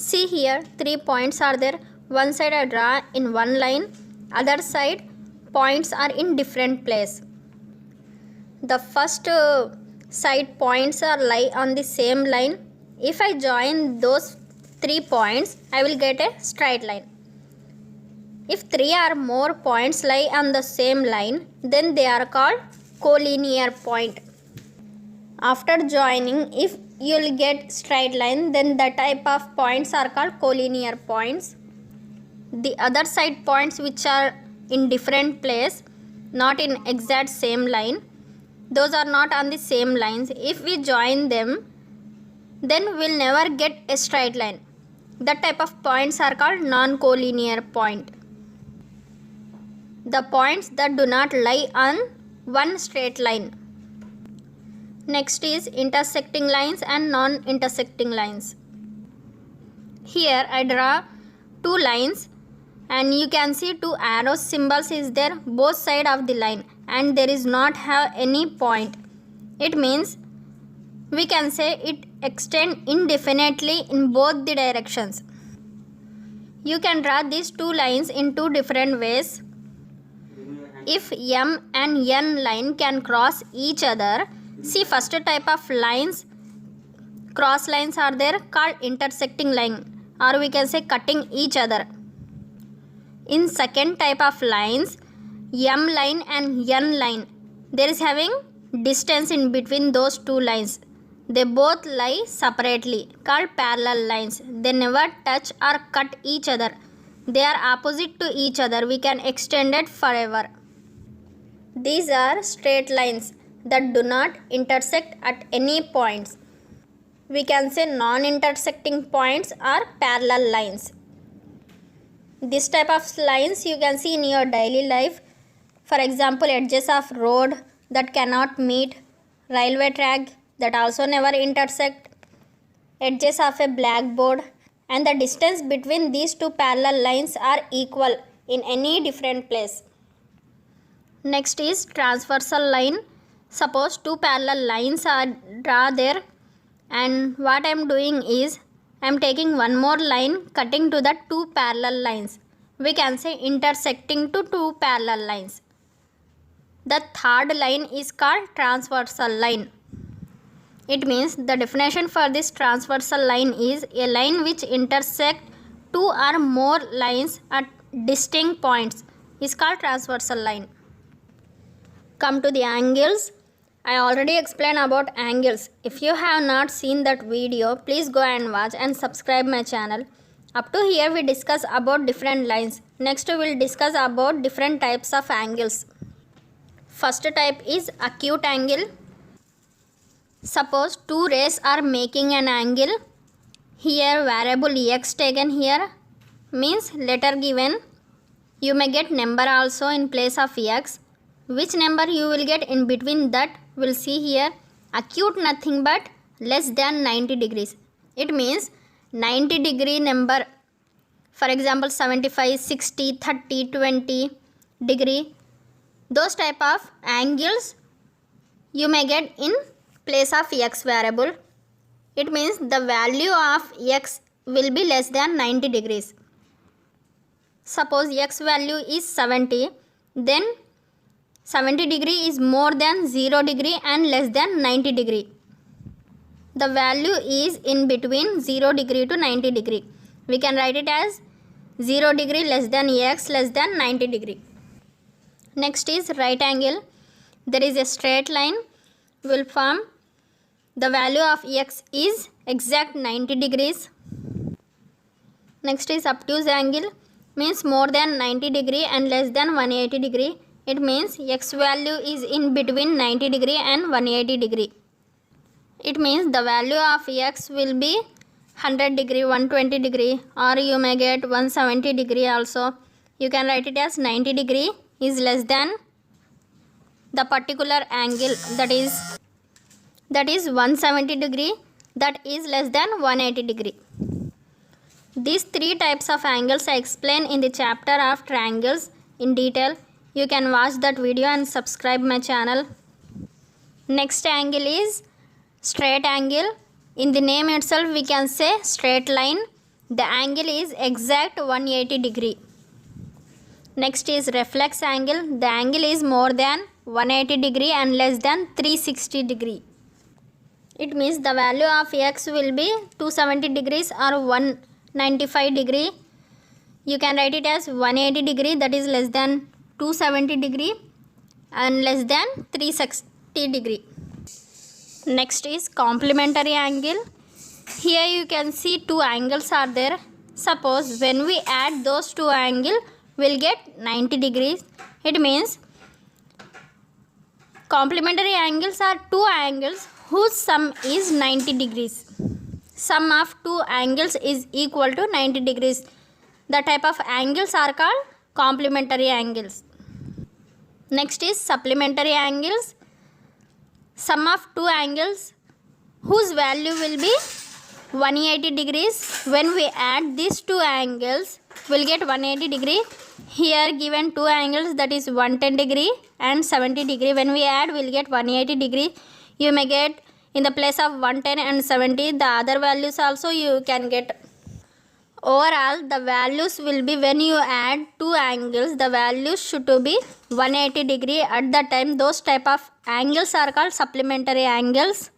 See here, 3 points are there. One side I draw in one line, other side points are in different place. The first side points are lie on the same line. If I join those 3 points, I will get a straight line. If 3 or more points lie on the same line, then they are called collinear point. After joining, if you will get straight line, then the type of points are called collinear points. The other side points which are in different place, not in exact same line, those are not on the same lines. If we join them, then we will never get a straight line. That type of points are called non-collinear point. The points that do not lie on one straight line. Next is intersecting lines and non-intersecting lines. Here I draw 2 lines and you can see 2 arrow symbols is there both side of the line, and there is not have any point. It means we can say it extend indefinitely in both the directions. You can draw these 2 lines in 2 different ways. If M and N line can cross each other, see first type of lines, cross lines are there called intersecting line, or we can say cutting each other. In second type of lines, M line and N line, there is having distance in between those 2 lines. They both lie separately called parallel lines. They never touch or cut each other. They are opposite to each other. We can extend it forever. These are straight lines that do not intersect at any points. We can say non-intersecting points are parallel lines. This type of lines you can see in your daily life. For example, edges of road that cannot meet, railway track that also never intersect, edges of a blackboard, and the distance between these 2 parallel lines are equal in any different place. Next is transversal line. Suppose 2 parallel lines are drawn there, and what I am doing is I am taking one more line cutting to the 2 parallel lines. We can say intersecting to 2 parallel lines. The third line is called transversal line. It means the definition for this transversal line is a line which intersects 2 or more lines at distinct points is called transversal line. Come to the angles. I already explained about angles. If you have not seen that video, please go and watch and subscribe my channel. Up to here we discuss about different lines. Next we will discuss about different types of angles. First type is acute angle. Suppose 2 rays are making an angle. Here variable x taken here means letter given. You may get number also in place of x. Which number you will get in between that we'll see here. Acute nothing but less than 90 degrees. It means 90 degree number. For example 75, 60, 30, 20 degree. Those type of angles you may get in place of x variable. It means the value of x will be less than 90 degrees. Suppose x value is 70, then 70 degree is more than 0 degree and less than 90 degree. The value is in between 0 degree to 90 degree. We can write it as 0 degree less than x less than 90 degree. Next is right angle. There is a straight line will form. The value of x is exact 90 degrees. Next is obtuse angle, means more than 90 degree and less than 180 degree. It means x value is in between 90 degree and 180 degree. It means the value of x will be 100 degree, 120 degree, or you may get 170 degree also. You can write it as 90 degree is less than the particular angle, that is 170 degree, that is less than 180 degree. These 3 types of angles I explained in the chapter of triangles in detail. You can watch that video and subscribe my channel. Next angle is straight angle. In the name itself we can say straight line. the angle is exact 180 degree. Next is reflex angle. The angle is more than 180 degree and less than 360 degree. It means the value of x will be 270 degrees or 195 degree. You can write it as 180 degree, that is less than 270 degree and less than 360 degree. Next is complementary angle. Here you can see two angles are there. Suppose when we add those two angles, we'll get 90 degrees. It means complementary angles are two angles whose sum is 90 degrees. Sum of two angles is equal to 90 degrees. The type of angles are called complementary angles. Next is supplementary angles. Sum of two angles whose value will be 180 degrees. When we add these two angles, we'll get 180 degree. Here given two angles, that is 110 degree and 70 degree. When we add, we'll get 180 degree. You may get in the place of 110 and 70, the other values also you can get. Overall, the values will be, when you add two angles, the values should to be 180 degree. At the time, those type of angles are called supplementary angles.